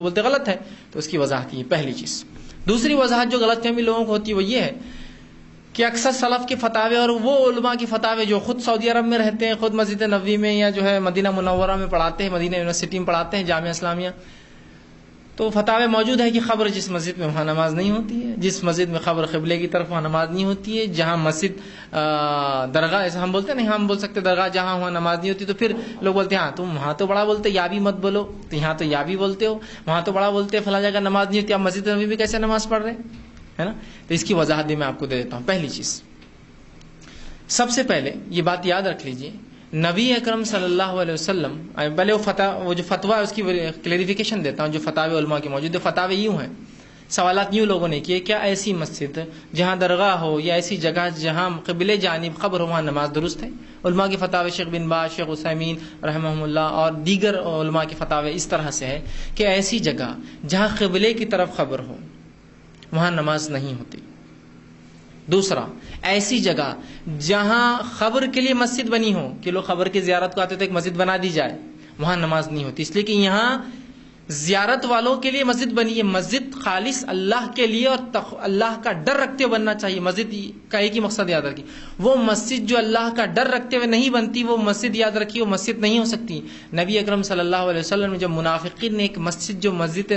بولتے غلط ہے، تو اس کی وضاحت یہ پہلی چیز۔ دوسری وضاحت جو غلط فہمی لوگوں کو ہوتی ہے وہ یہ ہے کہ اکثر سلف کے فتاوے اور وہ علماء کے فتاوے جو خود سعودی عرب میں رہتے ہیں، خود مسجد نبوی میں یا جو ہے مدینہ منورہ میں پڑھاتے ہیں، مدینہ یونیورسٹی میں پڑھاتے ہیں، جامعہ اسلامیہ، تو فتاوے موجود ہے کہ خبر جس مسجد میں وہاں نماز نہیں ہوتی ہے، جس مسجد میں خبر قبلے کی طرف وہاں نماز نہیں ہوتی ہے، جہاں مسجد درگاہ ایسا ہم بولتے ہیں نہیں، ہم بول سکتے درگاہ جہاں وہاں نماز نہیں ہوتی، تو پھر لوگ بولتے ہیں ہاں تم وہاں تو بڑا بولتے یا بھی مت بولو، تو یہاں تو یا بھی بولتے ہو، وہاں تو بڑا بولتے فلاں جگہ نماز نہیں ہوتی، آپ مسجد نبوی میں کیسے نماز پڑھ رہے ہیں، ہے نا؟ تو اس کی وضاحت بھی میں آپ کو دے دیتا ہوں۔ پہلی چیز، سب سے پہلے یہ بات یاد رکھ لیجئے، نبی اکرم صلی اللہ علیہ وسلم، پہلے وہ جو فتویٰ ہے اس کی کلیریفیکیشن دیتا ہوں، جو فتاوے علماء کے موجود ہے، فتاوے یوں ہیں، سوالات یوں لوگوں نے کیے، کیا ایسی مسجد جہاں درگاہ ہو یا ایسی جگہ جہاں قبلے جانب قبر ہو وہاں نماز درست ہے؟ علماء کے فتاوے شیخ بن باز، شیخ عثیمین رحمہ اللہ اور دیگر علماء کے فتاوے اس طرح سے ہے کہ ایسی جگہ جہاں قبلے کی طرف خبر ہو وہاں نماز نہیں ہوتی۔ دوسرا، ایسی جگہ جہاں خبر کے لیے مسجد بنی ہو کہ لوگ خبر کی زیارت کو آتے تو ایک مسجد بنا دی جائے، وہاں نماز نہیں ہوتی، اس لیے کہ یہاں زیارت والوں کے لیے مسجد بنی ہے، مسجد خالص اللہ کے لیے اور اللہ کا ڈر رکھتے ہوئے بننا چاہیے۔ مسجد کا ایک ہی مقصد یاد رکھیے، وہ مسجد جو اللہ کا ڈر رکھتے ہوئے نہیں بنتی، وہ مسجد یاد رکھیے وہ مسجد نہیں ہو سکتی۔ نبی اکرم صلی اللہ علیہ وسلم نے جب منافقین نے ایک مسجد جو مسجد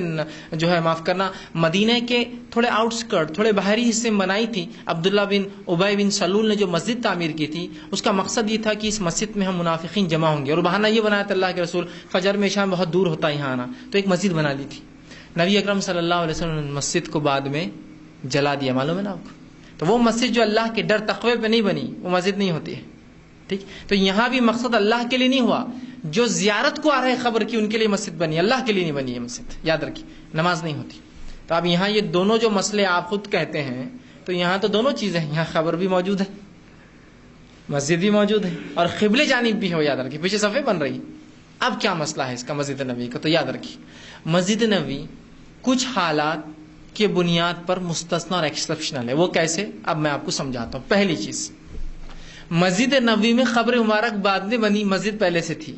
جو ہے معاف کرنا مدینہ کے تھوڑے آؤٹ اسکرٹ تھوڑے باہری حصے میں بنائی تھی، عبداللہ بن ابی بن سلول نے جو مسجد تعمیر کی تھی، اس کا مقصد یہ تھا کہ اس مسجد میں ہم منافقین جمع ہوں گے، اور بہانہ یہ بنایا تھا اللہ کے رسول فجر میں شام بہت دور ہوتا ہے یہاں آنا، تو ایک مسجد بنا لی تھی۔ نبی اکرم صلی اللہ علیہ وسلم نے مسجد کو بعد میں جلا دیا، معلوم ہے نا آپ کو؟ تو وہ مسجد جو اللہ کے ڈر تقوی پہ نہیں بنی وہ مسجد نہیں ہوتی ہے، ٹھیک؟ تو یہاں بھی مقصد اللہ کے لیے نہیں ہوا، جو زیارت کو آ رہے خبر کی ان کے لیے مسجد بنی، اللہ کے لیے نہیں بنی ہے مسجد، یاد رکھیے نماز نہیں ہوتی۔ تو اب یہاں یہ دونوں جو مسئلے آپ خود کہتے ہیں، تو یہاں تو دونوں چیزیں ہیں، یہاں خبر بھی موجود ہے، مسجد بھی موجود ہے، اور قبلے جانب بھی ہو، یاد رکھیے پیچھے صفحے بن رہی۔ اب کیا مسئلہ ہے اس کا مسجد نبوی کا؟ تو یاد رکھیے مسجد نبوی کچھ حالات کے بنیاد پر مستثنی اور ایکسپشنل ہے۔ وہ کیسے؟ اب میں آپ کو سمجھاتا ہوں۔ پہلی چیز، مسجد نبوی میں قبر مبارک بعد میں بنی، مسجد پہلے سے تھی۔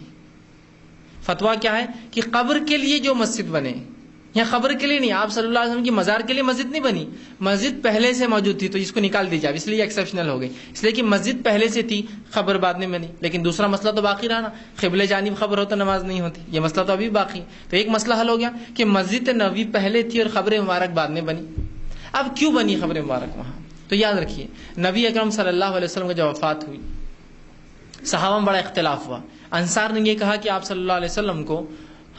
فتویٰ کیا ہے کہ قبر کے لیے جو مسجد بنے، یہاں خبر کے لیے نہیں، آپ صلی اللہ علیہ وسلم کی مزار کے لیے مسجد نہیں بنی، مسجد پہلے سے موجود تھی، تو اس کو نکال دی جائے، اس لیے ایکسیپشنل ہو گئی، اس لیے کہ مسجد پہلے سے تھی، خبر بعد میں بنی۔ لیکن دوسرا مسئلہ تو باقی رہا نا، قبلے جانب خبر ہو تو نماز نہیں ہوتی، یہ مسئلہ تو ابھی باقی۔ تو ایک مسئلہ حل ہو گیا کہ مسجد نبوی پہلے تھی اور خبر مبارک بعد میں بنی۔ اب کیوں بنی خبر مبارک وہاں؟ تو یاد رکھیے نبی اکرم صلی اللہ علیہ وسلم کی جب وفات ہوئی، صحابہ میں بڑا اختلاف ہوا۔ انصار نے یہ کہا کہ آپ صلی اللہ علیہ وسلم کو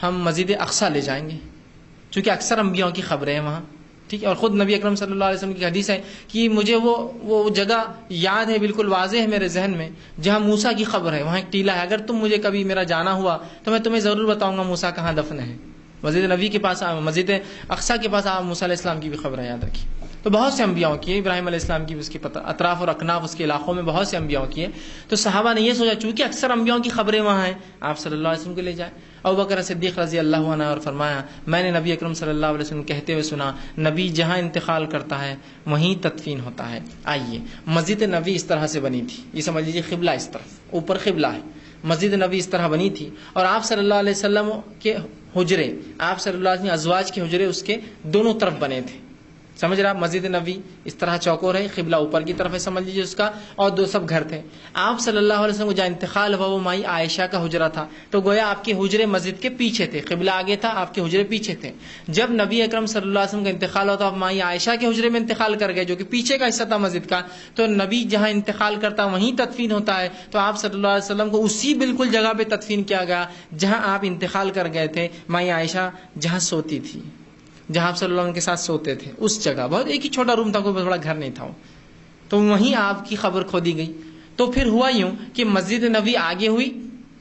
ہم مسجد اقصیٰ لے جائیں گے، چونکہ اکثر انبیاء کی خبریں ہیں وہاں، ٹھیک ہے، اور خود نبی اکرم صلی اللہ علیہ وسلم کی حدیث ہے کہ مجھے وہ جگہ یاد ہے، بالکل واضح ہے میرے ذہن میں، جہاں موسیٰ کی خبر ہے، وہاں ایک ٹیلہ ہے، اگر تم مجھے کبھی میرا جانا ہوا تو میں تمہیں ضرور بتاؤں گا موسیٰ کہاں دفن ہے۔ مسجد نبی کے پاس، مسجد اقصیٰ کے پاس آپ موسیٰ علیہ السلام کی بھی خبر ہے، یاد رکھیے۔ تو بہت سے انبیاء کی ہے، ابراہیم علیہ السلام کی بھی اس کے اطراف اور اکناف اس کے علاقوں میں بہت سے انبیاء کی ہے۔ تو صحابہ نے یہ سوچا چونکہ اکثر انبیاء کی خبریں وہاں ہیں، آپ صلی اللہ علیہ وسلم کو لے جائیں۔ ابوبکر صدیق رضی اللہ عنہ اور فرمایا میں نے نبی اکرم صلی اللہ علیہ وسلم کہتے ہوئے سنا، نبی جہاں انتقال کرتا ہے وہیں تدفین ہوتا ہے۔ آئیے، مسجد نبی اس طرح سے بنی تھی، یہ سمجھ لیجیے قبلہ اس طرف، اوپر قبلہ ہے، مسجد نبی اس طرح بنی تھی، اور آپ صلی اللہ علیہ وسلم کے حجرے، آپ صلی اللہ علیہ وسلم ازواج کے حجرے اس کے دونوں طرف بنے تھے، سمجھ رہے آپ؟ مسجد نبی اس طرح چوکور ہے، قبلہ اوپر کی طرف ہے سمجھ لیجیے اس کا، اور دو سب گھر تھے۔ آپ صلی اللہ علیہ وسلم کو جہاں انتقال ہوا وہ مائی عائشہ کا حجرہ تھا، تو گویا آپ کے حجرے مسجد کے پیچھے تھے، قبلہ آگے تھا، آپ کے حجرے پیچھے تھے۔ جب نبی اکرم صلی اللہ علیہ وسلم کا انتقال ہوتا آپ مائی عائشہ کے حجرے میں انتقال کر گئے جو کہ پیچھے کا حصہ تھا مسجد کا، تو نبی جہاں انتقال کرتا وہیں تدفین ہوتا ہے، تو آپ صلی اللہ علیہ وسلم کو اسی بالکل جگہ پہ تدفین کیا گیا جہاں آپ انتقال کر گئے تھے، مائی عائشہ جہاں سوتی تھی، جہاں آپ صلی اللہ علیہ وسلم کے ساتھ سوتے تھے، اس جگہ، بہت ایک ہی چھوٹا روم تھا، کوئی بڑا گھر نہیں تھا، تو وہیں آپ کی خبر کھودی گئی۔ تو پھر ہوا یوں کہ مسجد نبی آگے ہوئی،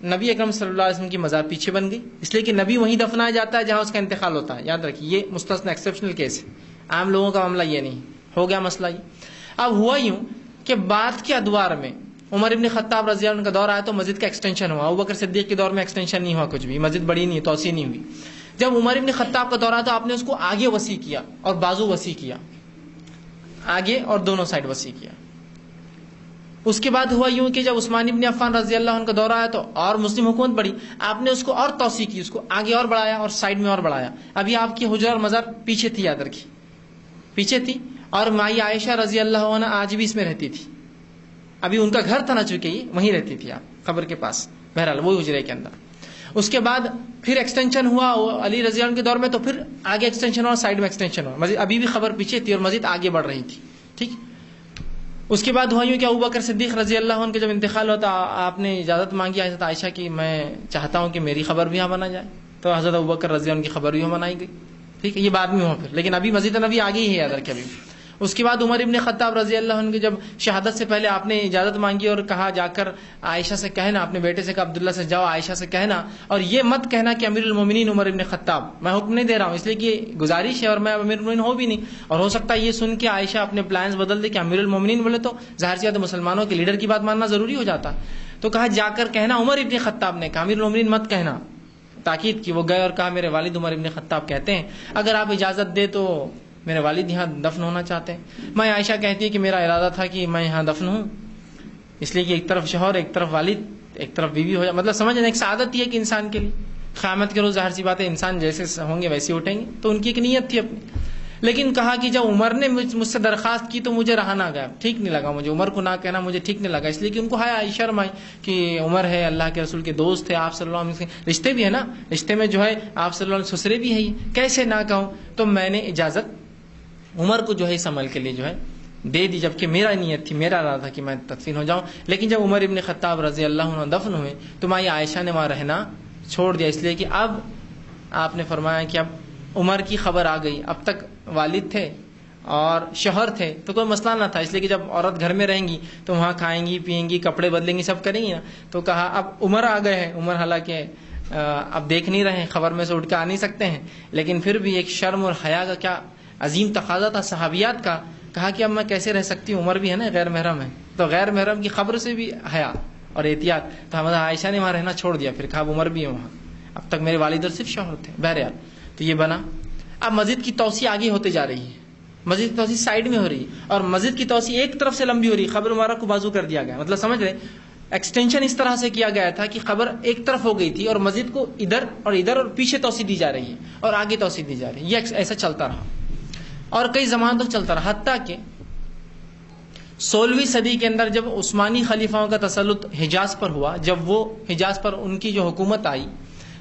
نبی اکرم صلی اللہ علیہ وسلم کی مزار پیچھے بن گئی، اس لیے کہ نبی وہیں دفنایا جاتا ہے جہاں اس کا انتقال ہوتا ہے، یاد رکھیے یہ مستثنی ایکسیپشنل کیس ہے، عام لوگوں کا معاملہ یہ نہیں ہو گیا مسئلہ یہ۔ اب ہوا یوں کہ بعد کے ادوار میں عمر ابن خطاب رضی اللہ عنہ کا دور آیا تو مسجد کا ایکسٹینشن ہوا، ابوبکر صدیق کے دور میں ایکسٹینشن نہیں ہوا کچھ بھی، مسجد بڑی نہیں، توسیع نہیں ہوئی۔ جب عمر ابن خطاب کا دور آیا تو آپ نے اس کو آگے وسیع کیا اور بازو وسیع کیا، آگے اور دونوں سائڈ وسیع کیا، اس کے بعد ہوا یوں کہ جب عثمان ابن عفان رضی اللہ عنہ کا دور آیا تو اور مسلم حکومت بڑھی، آپ نے اس کو اور توسیع کی، اس کو آگے اور بڑھایا اور سائڈ میں اور بڑھایا. ابھی آپ کی حجرہ اور مزار پیچھے تھی، یاد رکھی پیچھے تھی، اور مائی عائشہ رضی اللہ عنہ آج بھی اس میں رہتی تھی. ابھی ان کا گھر تھا نہ چکے ہی، وہیں رہتی تھی آپ قبر کے پاس، بہرحال وہ حجرے کے اندر. اس کے بعد پھر ایکسٹینشن ہوا علی رضی اللہ عنہ کے دور میں، تو پھر آگے ایکسٹینشن ہوا، سائڈ میں ایکسٹینشن ہوا، مسجد ابھی بھی خبر پیچھے تھی اور مسجد آگے بڑھ رہی تھی. ٹھیک. اس کے بعد ہوا یوں کہ ابوبکر صدیق رضی اللہ عنہ کے جب انتقال ہوتا، آپ نے اجازت مانگی حضرت عائشہ کی، میں چاہتا ہوں کہ میری خبر بھی یہاں بنا جائے، تو حضرت ابوبکر رضی اللہ عنہ کی خبر بھی بنائی گئی. ٹھیک ہے، یہ بعد میں ہوا پھر، لیکن ابھی مسجد نبی آگے ہی ہے ادھر کے ابھی. اس کے بعد عمر ابن خطاب رضی اللہ عنہ کی جب شہادت سے پہلے آپ نے اجازت مانگی اور کہا جا کر عائشہ سے کہنا، اپنے بیٹے سے کہا عبداللہ سے جاؤ عائشہ سے کہنا، اور یہ مت کہنا کہ امیر المومنین عمر ابن خطاب، میں حکم نہیں دے رہا ہوں، اس لیے کہ گزارش ہے اور میں امیر المومنین ہو بھی نہیں، اور ہو سکتا ہے یہ سن کے عائشہ اپنے پلانز بدل دے کہ امیر المومنین بولے تو ظاہر سی بات ہے مسلمانوں کے لیڈر کی بات ماننا ضروری ہو جاتا. تو کہا جا کر کہنا، عمر ابن خطاب نے کہا، امیر المومنین مت کہنا، تاکید کی. وہ گئے اور کہا میرے والد عمر ابن خطاب کہتے ہیں اگر آپ اجازت دے تو میرے والد یہاں دفن ہونا چاہتے ہیں. میں عائشہ کہتی ہے کہ میرا ارادہ تھا کہ میں یہاں دفن ہوں، اس لیے کہ ایک طرف شوہر، ایک طرف والد، ایک طرف بیوی ہو جائے. مطلب سمجھنا ایک سعادت ہی ہے کہ انسان کے لیے قیامت کے روز ظاہر سی بات ہے انسان جیسے ہوں گے ویسے اٹھیں گے، تو ان کی ایک نیت تھی اپنی. لیکن کہا کہ جب عمر نے مجھ سے درخواست کی تو مجھے رہا نہ گیا، ٹھیک نہیں لگا مجھے، عمر کو نہ کہنا مجھے ٹھیک نہیں لگا، اس لیے کہ ان کو ہے شرم آئی کہ عمر ہے اللہ کے رسول کے دوست ہے، آپ صلی اللہ علیہ وسلم رشتے بھی ہے نا، رشتے میں جو ہے آپ صلی اللہ علیہ وسلم سسرے بھی ہے، کیسے نہ کہوں. تو میں نے اجازت عمر کو جو ہے اس عمل کے لیے جو ہے دے دی، جبکہ میرا نیت تھی، میرا ارادہ تھا کہ میں تدفین ہو جاؤں. لیکن جب عمر ابن خطاب رضی اللہ عنہ دفن ہوئے تو مائی عائشہ نے وہاں رہنا چھوڑ دیا، اس لیے کہ اب آپ نے فرمایا کہ اب عمر کی خبر آ گئی. اب تک والد تھے اور شوہر تھے تو کوئی مسئلہ نہ تھا، اس لیے کہ جب عورت گھر میں رہیں گی تو وہاں کھائیں گی پیئیں گی کپڑے بدلیں گی سب کریں گی نا. تو کہا اب عمر آ گئے ہیں، عمر حالانکہ اب دیکھ نہیں رہے ہیں، خبر میں سے اٹھ کے آ نہیں سکتے ہیں، لیکن پھر بھی ایک شرم اور حیا کا کیا عظیم تقاضا تھا صحابیات کا. کہا کہ اب میں کیسے رہ سکتی ہوں، عمر بھی ہے نا غیر محرم ہے، تو غیر محرم کی خبر سے بھی حیا اور احتیاط. تو حضرت عائشہ نے وہاں رہنا چھوڑ دیا، پھر کہا عمر بھی ہے وہاں، اب تک میرے والد اور صرف شوہر تھے. بہرحال تو یہ بنا. اب مسجد کی توسیع آگے ہوتے جا رہی ہے، مسجد کی توسیع سائڈ میں ہو رہی ہے، اور مسجد کی توسیع ایک طرف سے لمبی ہو رہی ہے، قبر مبارک کو بازو کر دیا گیا. مطلب سمجھ رہے، ایکسٹینشن اس طرح سے کیا گیا تھا کہ قبر ایک طرف ہو گئی تھی اور مسجد کو ادھر اور پیچھے توسیع دی جا رہی ہے اور آگے توسیع دی جا رہی ہے. یہ ایسا چلتا رہا اور کئی زمان تک چلتا رہا، حتیٰ کہ 16ویں صدی کے اندر جب عثمانی خلیفاؤں کا تسلط حجاز پر ہوا، جب وہ حجاز پر ان کی جو حکومت آئی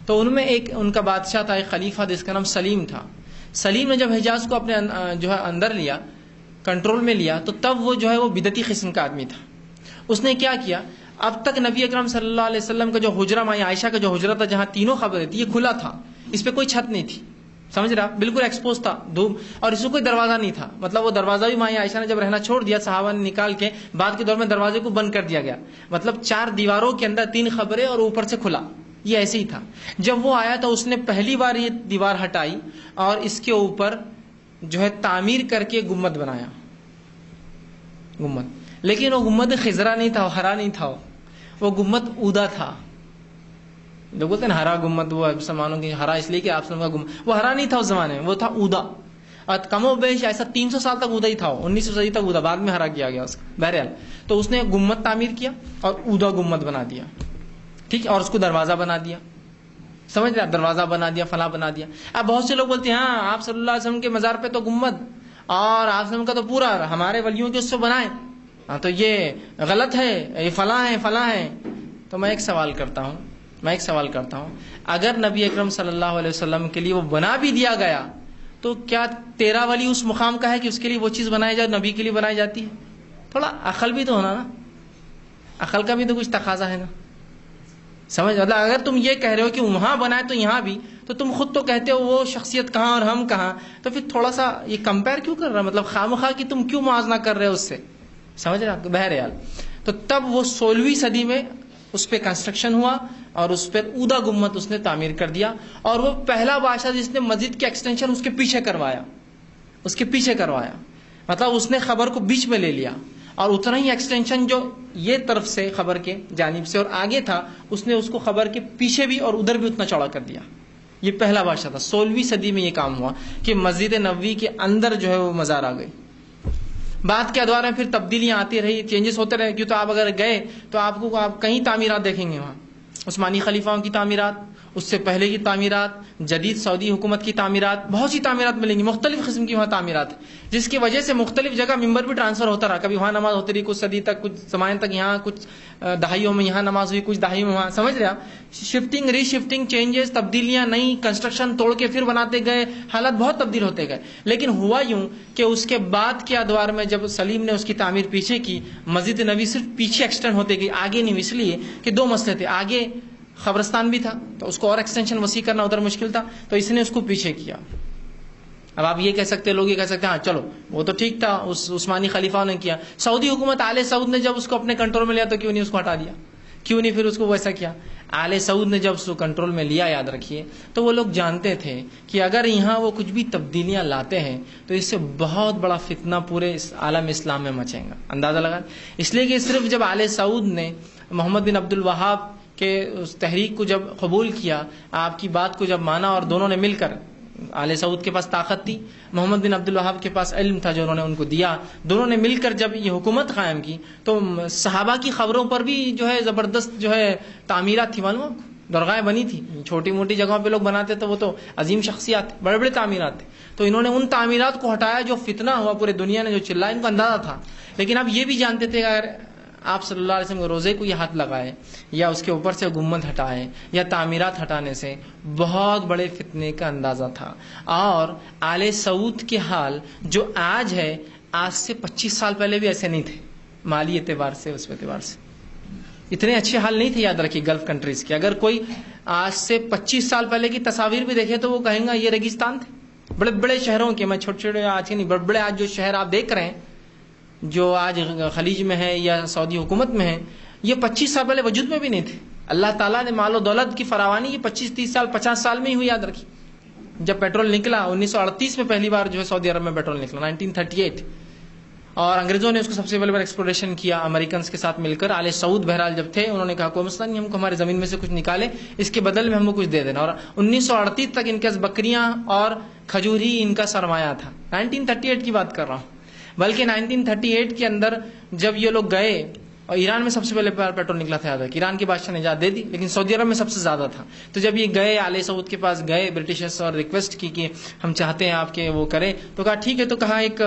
تو ان میں ایک ان کا بادشاہ تھا، ایک خلیفہ جس کا نام سلیم تھا. سلیم نے جب حجاز کو اپنے جو ہے اندر لیا، کنٹرول میں لیا، تو تب وہ جو ہے وہ بدعتی قسم کا آدمی تھا. اس نے کیا کیا، اب تک نبی اکرم صلی اللہ علیہ وسلم کا جو حجرہ مائی عائشہ کا جو حجرہ تھا جہاں تینوں خبریں تھی، یہ کھلا تھا، اس پہ کوئی چھت نہیں تھی، سمجھ رہا، بالکل ایکسپوز تھا دھوپ، اور اس کو کوئی دروازہ نہیں تھا. مطلب وہ دروازہ بھی مائی عائشہ نے جب رہنا چھوڑ دیا، صحابہ نے نکال کے بعد کے دور میں دروازے کو بند کر دیا گیا. مطلب 4 دیواروں کے اندر 3 خبریں اور اوپر سے کھلا، یہ ایسے ہی تھا. جب وہ آیا تو اس نے پہلی بار یہ دیوار ہٹائی اور اس کے اوپر جو ہے تعمیر کر کے گنبد بنایا، گنبد. لیکن وہ گنبد خضرا نہیں تھا، ہرا نہیں تھا، وہ گنبد اودا تھا. لوگ بولتے ہیں ہرا گنبد، وہ مسلمانوں کی ہرا اس لیے کہ آپ کا گنبد، وہ ہرا نہیں تھا اس زمانے میں، وہ تھا اودا. اور کم و بیش ایسا 300 سال تک اودا ہی تھا، 1900 صدی تک اودا، بعد میں ہرا کیا گیا اس کا. بہرحال تو اس نے گنبد تعمیر کیا اور اودا گنبد بنا دیا، ٹھیک، اور اس کو دروازہ بنا دیا، سمجھ رہے، دروازہ بنا دیا، فلاں بنا دیا. اب بہت سے لوگ بولتے ہیں ہاں آپ صلی اللہ علیہ وسلم کے مزار پہ تو گنبد اور آپ صلی اللہ علیہ وسلم کا تو پورا ہمارے ولیوں کے اس سے بنائیں، ہاں تو یہ غلط ہے، یہ فلاں ہے فلاں ہے. تو میں ایک سوال کرتا ہوں، اگر نبی اکرم صلی اللہ علیہ وسلم کے لیے وہ بنا بھی دیا گیا تو کیا تیرا ولی اس مقام کا ہے کہ اس کے لیے وہ چیز بنائی جائے، نبی کے لیے بنائی جاتی ہے؟ تھوڑا عقل بھی تو ہونا نا، عقل کا بھی تو کچھ تقاضا ہے نا. سمجھ، مطلب اگر تم یہ کہہ رہے ہو کہ وہاں بنائے تو یہاں بھی، تو تم خود تو کہتے ہو وہ شخصیت کہاں اور ہم کہاں، تو پھر تھوڑا سا یہ کمپیئر کیوں کر رہا ہے، مطلب خواہ کہ تم کیوں موازنہ کر رہے ہو اس سے، سمجھ رہے. بہرحال تو تب وہ 16ویں صدی میں اس پہ کنسٹرکشن ہوا اور اس پر اودا گنبد اس نے تعمیر کر دیا. اور وہ پہلا بادشاہ جس نے مسجد کے ایکسٹینشن اس کے پیچھے کروایا، مطلب اس نے خبر کو بیچ میں لے لیا اور اتنا ہی ایکسٹینشن جو یہ طرف سے خبر کے جانب سے اور آگے تھا، اس نے اس کو خبر کے پیچھے بھی اور ادھر بھی اتنا چوڑا کر دیا. یہ پہلا بادشاہ تھا. 16ویں صدی میں یہ کام ہوا کہ مسجد نبوی کے اندر جو ہے وہ مزار آ گئی. بعد کے ادوار میں پھر تبدیلیاں آتی رہی، چینجز ہوتے رہے، کیوں تو آپ اگر گئے تو آپ کئی تعمیرات دیکھیں گے وہاں، عثمانی خلیفاؤں کی تعمیرات، اس سے پہلے کی تعمیرات، جدید سعودی حکومت کی تعمیرات، بہت سی تعمیرات ملیں گی، مختلف قسم کی وہاں تعمیرات، جس کی وجہ سے مختلف جگہ ممبر بھی ٹرانسفر ہوتا رہا، کبھی وہاں نماز ہوتی رہی کچھ صدی تک، کچھ زمانے تک یہاں، کچھ دہائیوں میں یہاں نماز ہوئی، کچھ دہائیوں میں وہاں، سمجھ رہے آپ، شفٹنگ ری شفٹنگ، چینجز، تبدیلیاں، نئی کنسٹرکشن توڑ کے پھر بناتے گئے، حالات بہت تبدیل ہوتے گئے. لیکن ہوا یوں کہ اس کے بعد کے ادوار میں جب سلیم نے اس کی تعمیر پیچھے کی، مسجد نبی صرف پیچھے ایکسٹینڈ ہوتے گئی، آگے نہیں، اس لیے کہ دو مسئلے تھے، آگے قبرستان بھی تھا تو اس کو اور ایکسٹینشن وسیع کرنا ادھر مشکل تھا، تو اس نے اس کو پیچھے کیا. اب آپ یہ کہہ سکتے، لوگ یہ کہہ سکتے ہیں ہاں چلو وہ تو ٹھیک تھا، اس عثمانی خلیفہ نے کیا، سعودی حکومت آل سعود نے جب اس کو اپنے کنٹرول میں لیا تو کیوں نہیں اس کو ہٹا دیا، کیوں نہیں پھر اس کو ویسا کیا. آل سعود نے جب اس کو کنٹرول میں لیا، یاد رکھیے، تو وہ لوگ جانتے تھے کہ اگر یہاں وہ کچھ بھی تبدیلیاں لاتے ہیں تو اس سے بہت بڑا فتنہ پورے عالم اسلام میں مچیں گا. اندازہ لگا، اس لیے کہ صرف جب آل سعود نے محمد بن عبد الوہاب کہ اس تحریک کو جب قبول کیا، آپ کی بات کو جب مانا، اور دونوں نے مل کر، آل سعود کے پاس طاقت تھی، محمد بن عبد الوہاب کے پاس علم تھا جو انہوں نے ان کو دیا، دونوں نے مل کر جب یہ حکومت قائم کی تو صحابہ کی خبروں پر بھی جو ہے زبردست جو ہے تعمیرات تھی، معلوم، درگاہیں بنی تھی، چھوٹی موٹی جگہوں پہ لوگ بناتے تو وہ تو عظیم شخصیات، بڑے بڑے تعمیرات تھے، تو انہوں نے ان تعمیرات کو ہٹایا، جو فتنہ ہوا پورے دنیا نے جو چلایا، ان کو اندازہ تھا. لیکن اب یہ بھی جانتے تھے اگر آپ صلی اللہ علیہ وسلم کے روزے کو یہ ہاتھ لگائے، یا اس کے اوپر سے گنبد ہٹائے، یا تعمیرات ہٹانے سے بہت بڑے فتنے کا اندازہ تھا. اور آل سعود کے حال جو آج ہے، آج سے 25 سال پہلے بھی ایسے نہیں تھے، مالی اعتبار سے، اس اعتبار سے اتنے اچھے حال نہیں تھے. یاد رکھیے گلف کنٹریز کے، اگر کوئی آج سے 25 سال پہلے کی تصاویر بھی دیکھے تو وہ کہیں گا یہ ریگستان تھے. بڑے بڑے شہروں کے، میں چھوٹے چھوٹے آج کے نہیں، بڑے بڑے آج جو شہر آپ دیکھ رہے ہیں جو آج خلیج میں ہے یا سعودی حکومت میں ہے، یہ 25 سال پہلے وجود میں بھی نہیں تھے. اللہ تعالیٰ نے مال و دولت کی فراوانی یہ 25 30 سال 50 سال میں ہی ہوئی. یاد رکھیے جب پیٹرول نکلا 1938 میں پہلی بار جو ہے سعودی عرب میں پیٹرول نکلا 1938، اور انگریزوں نے اس کو سب سے پہلی بار ایکسپلوریشن کیا امریکنز کے ساتھ مل کر. آل سعود بہرحال جب تھے، انہوں نے کہا کوئی مسئلہ نہیں، ہم کو ہمارے زمین میں سے کچھ نکالے، اس کے بدل میں ہم کو کچھ دے دینا. اور 1938 تک ان کے بکریاں اور کھجور ہی ان کا سرمایہ تھا. 1938 کی بات کر رہا ہوں. بلکہ 1938 کے اندر جب یہ لوگ گئے، اور ایران میں سب سے پہلے پیٹرول نکلا تھا، یاد ہے، ایران کے بادشاہ نے اجازت دے دی، لیکن سعودی عرب میں سب سے زیادہ تھا. تو جب یہ گئے آل سعود کے پاس گئے برٹشرز اور ریکویسٹ کی کہ ہم چاہتے ہیں آپ کے وہ کریں، تو کہا ٹھیک ہے. تو کہا ایک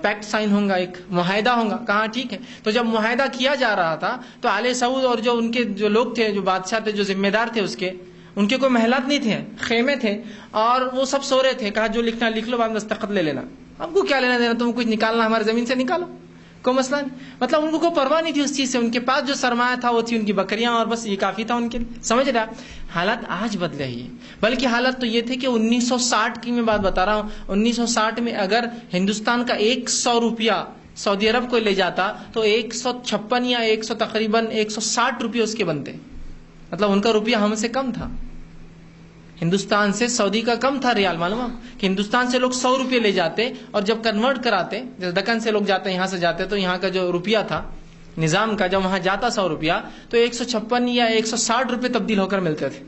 پیکٹ سائن ہوگا، ایک معاہدہ ہوگا. کہا ٹھیک ہے. تو جب معاہدہ کیا جا رہا تھا تو آل سعود اور جو ان کے جو لوگ تھے، جو بادشاہ تھے، جو ذمہ دار تھے، ان کے کوئی محلات نہیں تھے، خیمے تھے، اور وہ سب سو رہے تھے. کہا جو لکھنا لکھ لو، بعد میں دستخط لے لینا، ہم کو کیا لینا دینا، تم کچھ نکالنا ہمارے زمین سے نکالو، کوئی مسئلہ نہیں. مطلب ان کو کوئی پرواہ نہیں تھی اس چیز سے، ان کے پاس جو سرمایہ تھا وہ تھی ان کی بکریاں، اور بس یہ کافی تھا ان کے لیے. سمجھ رہا؟ حالات آج بدلے ہی، بلکہ حالات تو یہ تھے کہ 1960 کی میں بات بتا رہا ہوں. 1960 میں اگر ہندوستان کا 100 روپیہ سعودی عرب کو لے جاتا تو 156 یا 100 تقریباً 160 روپیہ اس کے بنتے. مطلب ان کا روپیہ ہم سے کم تھا، ہندوستان سے سعودی کا کم تھا ریال. معلوم کہ ہندوستان سے لوگ 100 روپے لے جاتے، اور جب کنورٹ کراتے، جیسے دکن سے لوگ جاتے، یہاں سے جاتے، تو یہاں کا جو روپیہ تھا نظام کا، جب وہاں جاتا 100 روپیہ تو 156 یا 160 روپے تبدیل ہو کر ملتے تھے.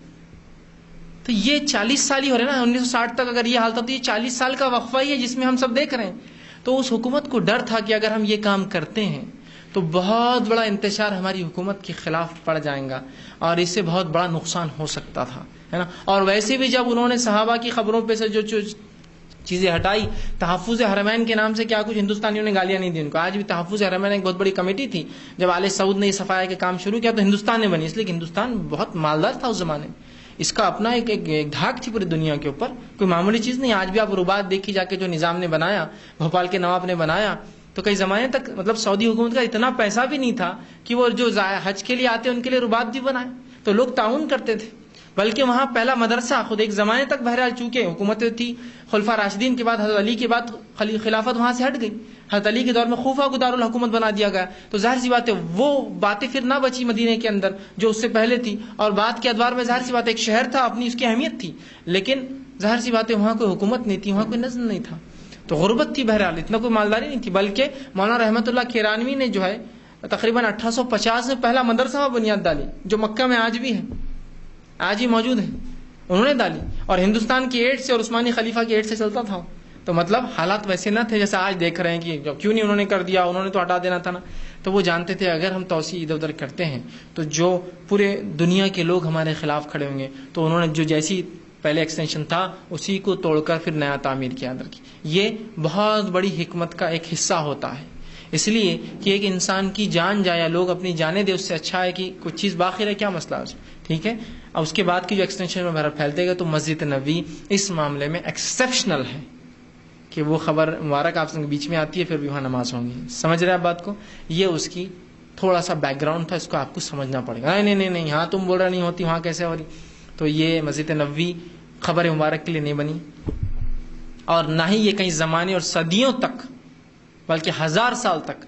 تو یہ 40 سال ہی ہو رہے نا، 1960 تک اگر یہ حال تھا تو یہ 40 سال کا وقفہ ہی ہے جس میں ہم سب دیکھ رہے ہیں. تو اس حکومت کو ڈر تھا کہ اگر ہم یہ کام کرتے ہیں تو بہت بڑا انتشار ہماری حکومت کے خلاف پڑ جائیں گا، اور اس سے بہت بڑا نقصان ہو سکتا تھا، ہے نا. اور ویسے بھی جب انہوں نے صحابہ کی خبروں پہ سے جو چیزیں ہٹائی، تحفظ حرمین کے نام سے کیا کچھ ہندوستانیوں نے گالیاں نہیں دی ان کو. آج بھی تحفظ حرمین ایک بہت بڑی کمیٹی تھی. جب آل سعود نے یہ صفائی کے کام شروع کیا تو ہندوستان نے بنی، اس لیے کہ ہندوستان بہت مالدار تھا اس زمانے میں، اس کا اپنا ایک دھاک تھی پوری دنیا کے اوپر، کوئی معمولی چیز نہیں. آج بھی آپ رباط دیکھی جا کے جو نظام نے بنایا، بھوپال کے نواب نے بنایا، تو کئی زمانے تک مطلب سعودی حکومت کا اتنا پیسہ بھی نہیں تھا کہ وہ جو حج کے لیے آتے ان کے لیے رباط بھی بنائے. تو لوگ تعاون کرتے تھے. بلکہ وہاں پہلا مدرسہ خود ایک زمانے تک بہرحال چونکہ حکومت تھی خلفاء راشدین کے بعد، حضرت علی کے بعد خلافت وہاں سے ہٹ گئی، حضرت علی کے دور میں کوفہ کو دارالحکومت بنا دیا گیا. تو ظاہر سی بات ہے وہ باتیں پھر نہ بچی مدینے کے اندر جو اس سے پہلے تھی، اور بعد کے ادوار میں ظاہر سی بات ہے ایک شہر تھا، اپنی اس کی اہمیت تھی، لیکن ظاہر سی بات ہے وہاں کوئی حکومت نہیں تھی، وہاں کوئی نظم نہیں تھا، تو غربت تھی. بہرحال اتنا کوئی مالداری نہیں تھی. بلکہ مولانا رحمت اللہ کیرانوی نے جو ہے تقریباً 1850 میں پہلا مدرسہ بنیاد ڈالی، جو مکہ میں آج بھی ہے، آج ہی موجود ہے، انہوں نے ڈالی، اور ہندوستان کی ایڈ سے اور عثمانی خلیفہ کی ایڈ سے چلتا تھا. تو تو مطلب حالات ویسے نہ تھے جیسے آج دیکھ رہے ہیں کہ کیوں نہیں انہوں نے کر دیا, انہوں نے تو ہٹا دینا تھا نا. تو وہ جانتے تھے اگر ہم توسیع ادھر ادھر کرتے ہیں تو جو پورے دنیا کے لوگ ہمارے خلاف کھڑے ہوں گے. تو انہوں نے جو جیسی پہلے ایکسٹینشن تھا اسی کو توڑ کر پھر نیا تعمیر کیا اندر کی. یہ بہت بڑی حکمت کا ایک حصہ ہوتا ہے. اس لیے کہ ایک انسان کی جان جائے یا لوگ اپنی جانیں دے, اس سے اچھا ہے کہ کچھ چیز باقی رہے, کیا مسئلہ ہے اس میں, ٹھیک ہے. اور اس کے بعد کی جو ایکسٹینشن میں بہرحال پھیلتے گا, تو مسجد نبوی اس معاملے میں ایکسیپشنل ہے کہ وہ خبر مبارک آپ کے بیچ میں آتی ہے, پھر بھی وہاں نماز ہوں گی. سمجھ رہے ہیں آپ بات کو؟ یہ اس کی تھوڑا سا بیک گراؤنڈ تھا, اس کو آپ کو سمجھنا پڑے گا. نہیں یہاں تم بول رہے نہیں ہوتی, وہاں کیسے ہو رہی. تو یہ مسجد نبوی خبر مبارک کے لیے نہیں بنی, اور نہ ہی یہ کئی زمانے اور صدیوں تک بلکہ 1000 سال تک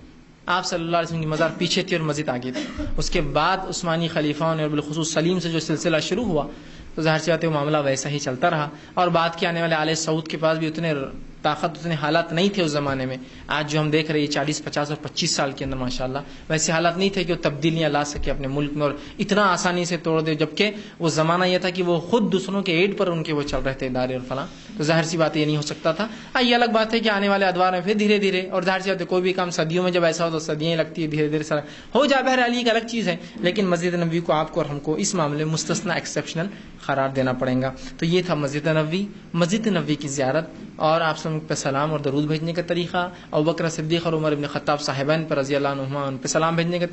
آپ صلی اللہ علیہ وسلم کی مزار پیچھے تھی اور مسجد آگے تھی. اس کے بعد عثمانی خلیفاؤں نے اور بالخصوص سلیم سے جو سلسلہ شروع ہوا, تو ظاہر سی بات ہے وہ معاملہ ویسا ہی چلتا رہا. اور بعد کے آنے والے آل سعود کے پاس بھی اتنے طاقت, اتنے حالات نہیں تھے اس زمانے میں. آج جو ہم دیکھ رہے ہیں 40 50 اور 25 سال کے اندر ماشاءاللہ ویسے حالات نہیں تھے کہ وہ تبدیلیاں لا سکے اپنے ملک میں اور اتنا آسانی سے توڑ دے. جبکہ وہ زمانہ یہ تھا کہ وہ خود دوسروں کے ایڈ پر ان کے وہ چل رہے تھے ادارے اور فلاں. تو ظاہر سی بات یہ نہیں ہو سکتا تھا. یہ الگ بات ہے کہ آنے والے ادوار میں پھر دھیرے دھیرے, اور ظاہر سی بات ہے کوئی بھی کام صدیوں میں جب ایسا ہو تو صدیاں لگتی ہے, دھیرے دھیرے سارا ہو جائے. بہرحال ایک الگ چیز ہے, لیکن مسجد نبوی کو آپ کو اور ہم کو اس معاملے میں مستثنا ایکسیپشنل قرار دینا پڑے گا. تو یہ تھا مسجد نبوی, مسجد نبوی کی زیارت اور آپ سب پہ سلام اور درود بھیجنے کا طریقہ, ابوبکر صدیق اور عمر بن خطاب صاحبین پر رضی اللہ عنہما ان پہ سلام بھیجنے کا